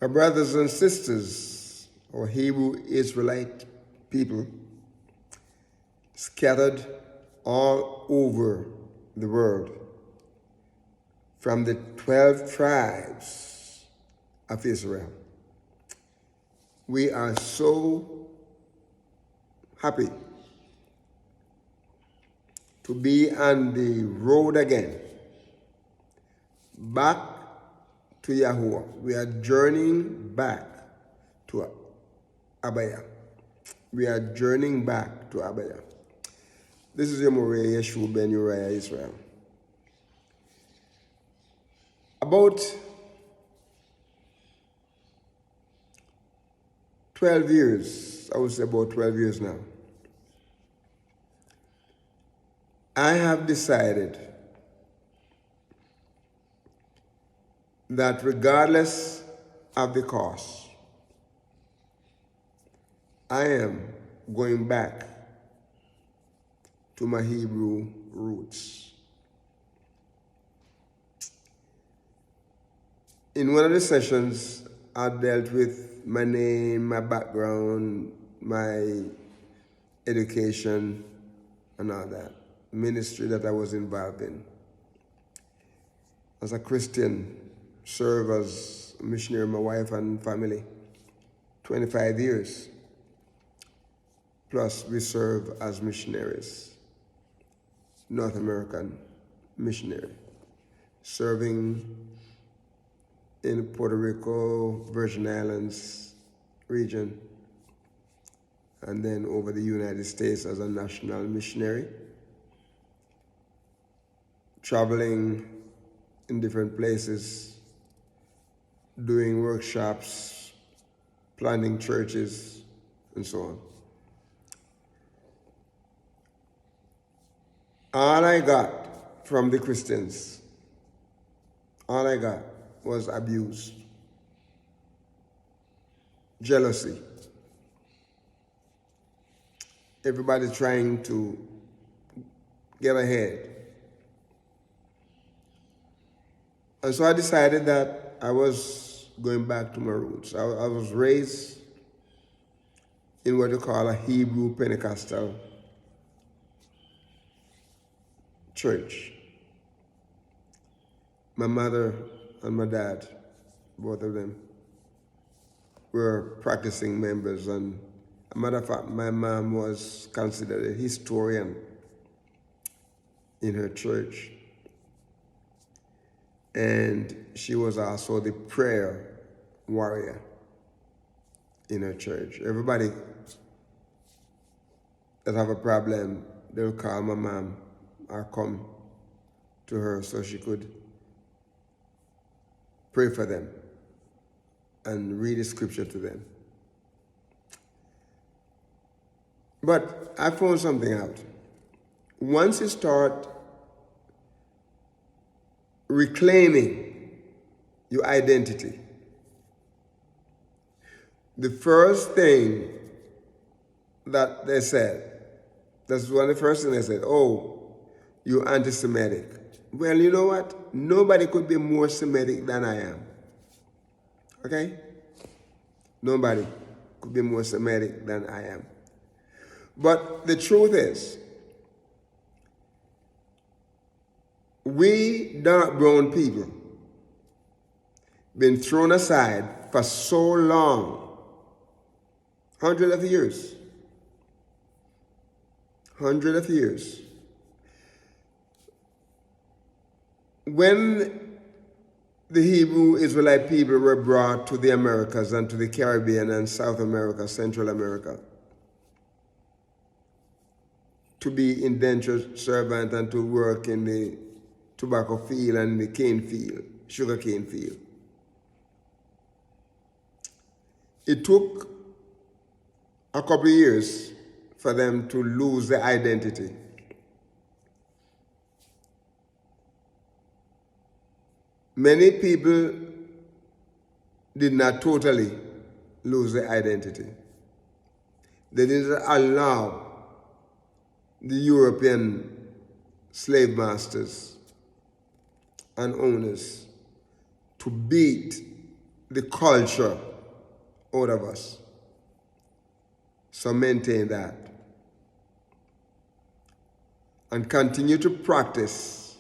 My brothers and sisters, or Hebrew Israelite people, scattered all over the world, from the 12 tribes of Israel. We are so happy to be on the road again, back to Yahuwah. We are journeying back to Abaya. We are journeying back to Abaya. This is your Moriah Yeshua ben Uriah Israel. About 12 years, I would say about 12 years now, I have decided that regardless of the cost, I am going back to my Hebrew roots. In one of the sessions, I dealt with my name, my background, my education, and all that, ministry that I was involved in. As a Christian, served as a missionary, my wife and family, 25 years. Plus, we serve as missionaries, North American missionary, serving in Puerto Rico, Virgin Islands region, and then over the United States as a national missionary, traveling in different places, doing workshops, planting churches, and so on. All I got from the Christians, all I got was abuse, jealousy. Everybody trying to get ahead. And so I decided that I was going back to my roots. I was raised in what you call a Hebrew Pentecostal church. My mother and my dad, both of them, were practicing members. And as a matter of fact, my mom was considered a historian in her church. And she was also the prayer warrior in her church. Everybody that have a problem, they'll call my mom or come to her so she could pray for them and read the scripture to them. But I found something out. Once you start reclaiming your identity, the first thing that they said, that's one of the first things they said, oh, you're anti-Semitic. Well, you know what? Nobody could be more Semitic than I am. Okay? Nobody could be more Semitic than I am. But the truth is, we dark brown people been thrown aside for so long, hundreds of years. Hundreds of years. When the Hebrew Israelite people were brought to the Americas and to the Caribbean and South America, Central America, to be indentured servant and to work in the tobacco field and the cane field, sugar cane field. It took a couple of years for them to lose their identity. Many people did not totally lose their identity. They didn't allow the European slave masters and owners to beat the culture out of us. So maintain that. And continue to practice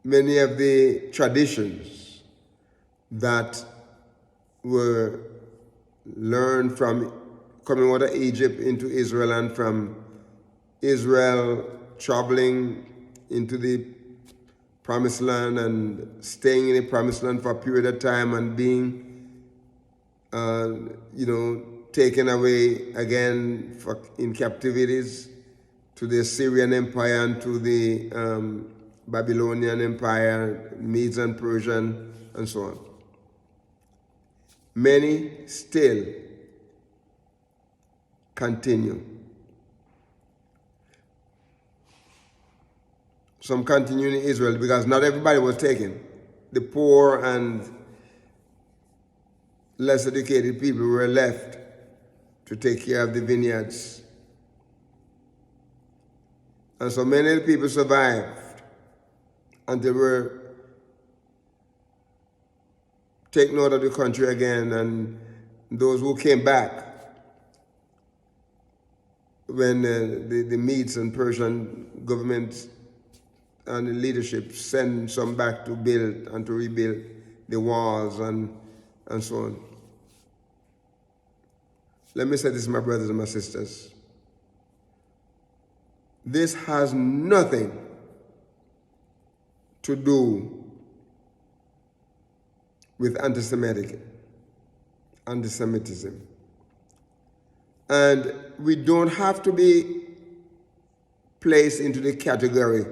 many of the traditions that were learned from coming out of Egypt into Israel, and from Israel traveling into the Promised Land and staying in the Promised Land for a period of time and being, taken away again in captivities to the Assyrian Empire and to the Babylonian Empire, Medes and Persian, and so on. Many still continue. Some continue in Israel because not everybody was taken. The poor and less educated people were left to take care of the vineyards. And so many people survived until they were taken out of the country again, and those who came back when the Medes and Persian governments and the leadership sent some back to build and to rebuild the walls and so on. Let me say this, my brothers and my sisters. This has nothing to do with anti-Semitism. And we don't have to be placed into the category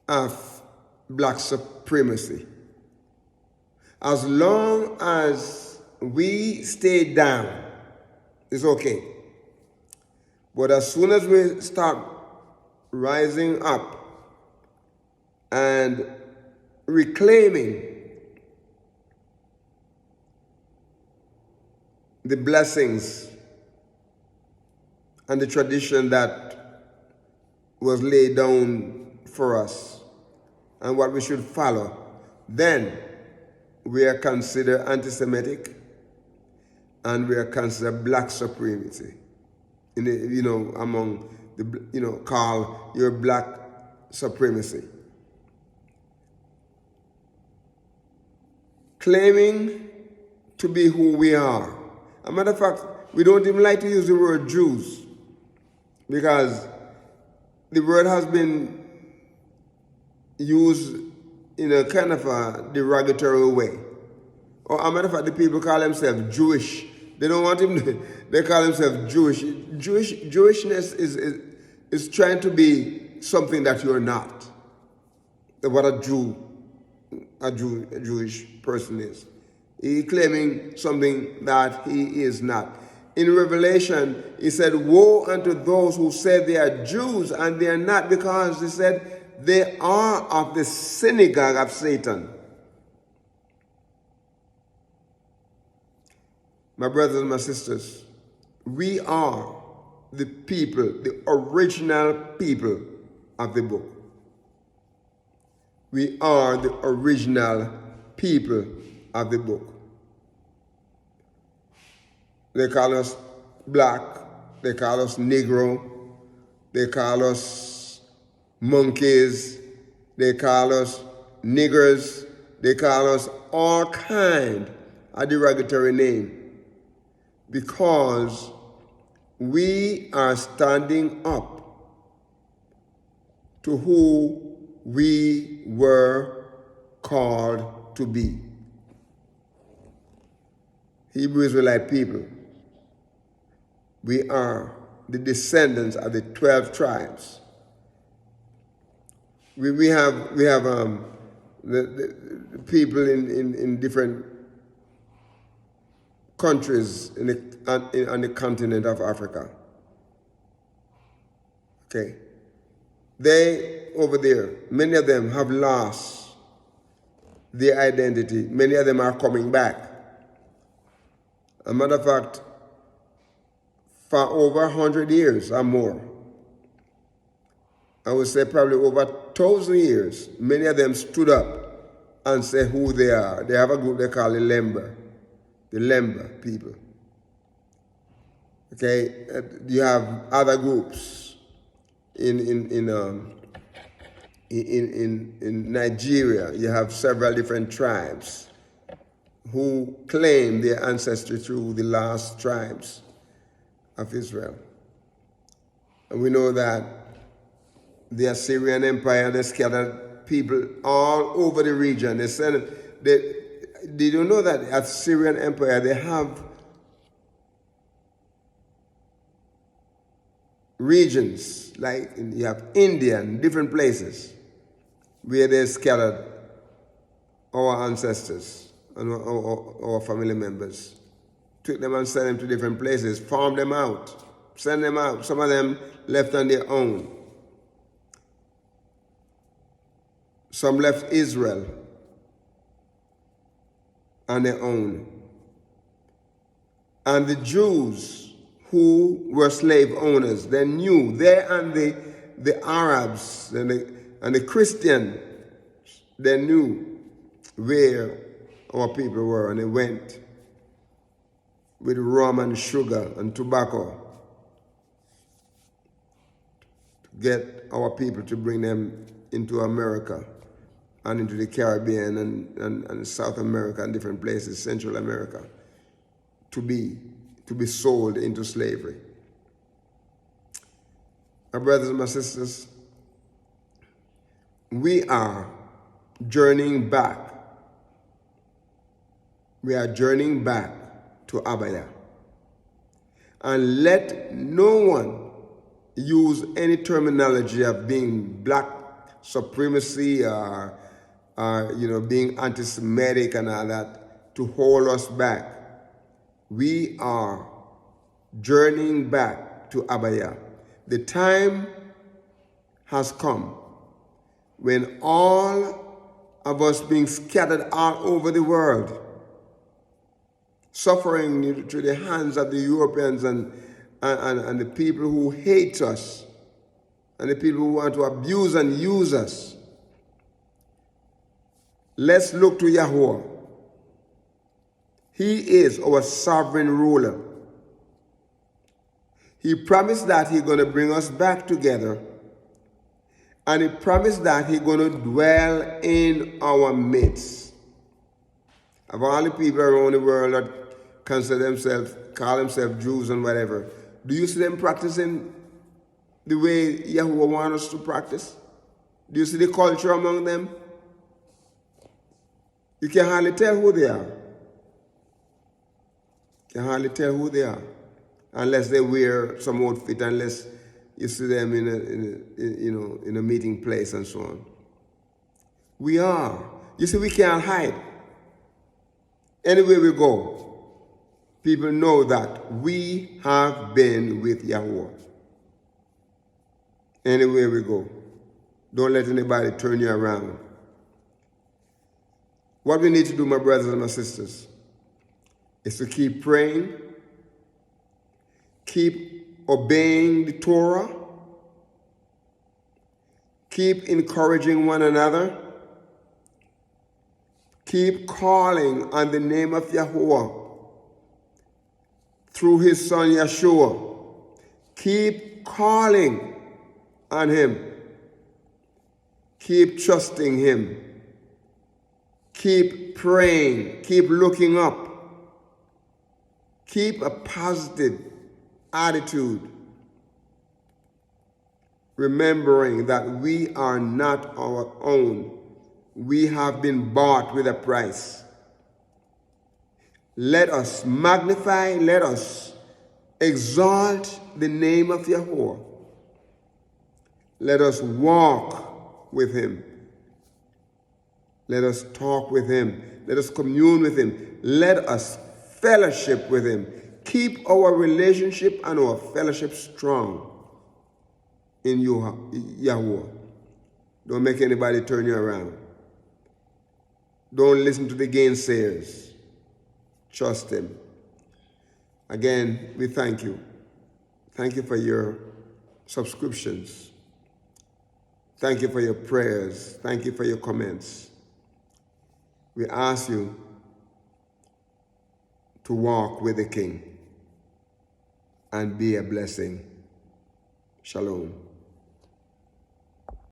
of black supremacy. As long as we stay down, it's okay. But as soon as we start rising up and reclaiming the blessings and the tradition that was laid down for us and what we should follow, then we are considered anti-Semitic and we are considered black supremacy. Among the, call your black supremacy. Claiming to be who we are. As a matter of fact, we don't even like to use the word Jews because the word has been used in a kind of a derogatory way. Or as a matter of fact, the people call themselves Jewish. They don't want him to, they call themselves Jewish. Jewishness is trying to be something that you're not. What a Jewish person is. He's claiming something that he is not. In Revelation, he said, woe unto those who say they are Jews and they are not, because he said they are of the synagogue of Satan. My brothers and my sisters, we are the people, the original people of the book. We are the original people of the book. They call us black, they call us Negro, they call us monkeys, they call us niggers, they call us all kind of derogatory name. Because we are standing up to who we were called to be. Hebrew Israelite people. We are the descendants of the 12 tribes. We have the people in different countries on the continent of Africa. Okay. They, over there, many of them have lost their identity. Many of them are coming back. As a matter of fact, for over 100 years or more, I would say probably over 1,000 years, many of them stood up and say who they are. They have a group they call the Lemba people. Okay, you have other groups in Nigeria. You have several different tribes who claim their ancestry through the last tribes of Israel. And we know that the Assyrian Empire, they scattered people all over the region. Did you know that the Assyrian Empire, they have regions, like you have India and different places where they scattered our ancestors and our family members. Took them and sent them to different places, farmed them out, sent them out. Some of them left on their own. Some left Israel on their own. And the Jews who were slave owners, they knew, they and the Arabs and the Christians, they knew where our people were, and they went with rum and sugar and tobacco to get our people to bring them into America and into the Caribbean and South America and different places, Central America, to be sold into slavery. My brothers and my sisters, we are journeying back. We are journeying back to Abaya. And let no one use any terminology of being Black Supremacy or being anti-Semitic and all that to hold us back. We are journeying back to Abaya. The time has come when all of us being scattered all over the world, suffering through the hands of the Europeans and the people who hate us and the people who want to abuse and use us. Let's look to Yahuwah. He is our sovereign ruler. He promised that he's going to bring us back together. And he promised that he's going to dwell in our midst. Of all the people around the world that call themselves Jews and whatever, do you see them practicing the way Yahuwah wants us to practice? Do you see the culture among them? You can hardly tell who they are. You can hardly tell who they are, unless they wear some outfit, unless you see them in a meeting place and so on. We are. You see, we can't hide. Anywhere we go, people know that we have been with Yahuwah. Anywhere we go, don't let anybody turn you around. What we need to do, my brothers and my sisters, is to keep praying, keep obeying the Torah, keep encouraging one another, keep calling on the name of Yahuwah through his son Yeshua. Keep calling on him. Keep trusting him. Keep praying. Keep looking up. Keep a positive attitude. Remembering that we are not our own. We have been bought with a price. Let us magnify, let us exalt the name of Yahuwah. Let us walk with him. Let us talk with him. Let us commune with him. Let us fellowship with him. Keep our relationship and our fellowship strong in Yahuwah. Don't make anybody turn you around. Don't listen to the gainsayers. Trust him. Again, we thank you. Thank you for your subscriptions. Thank you for your prayers. Thank you for your comments. we ask you to walk with the King and be a blessing. Shalom.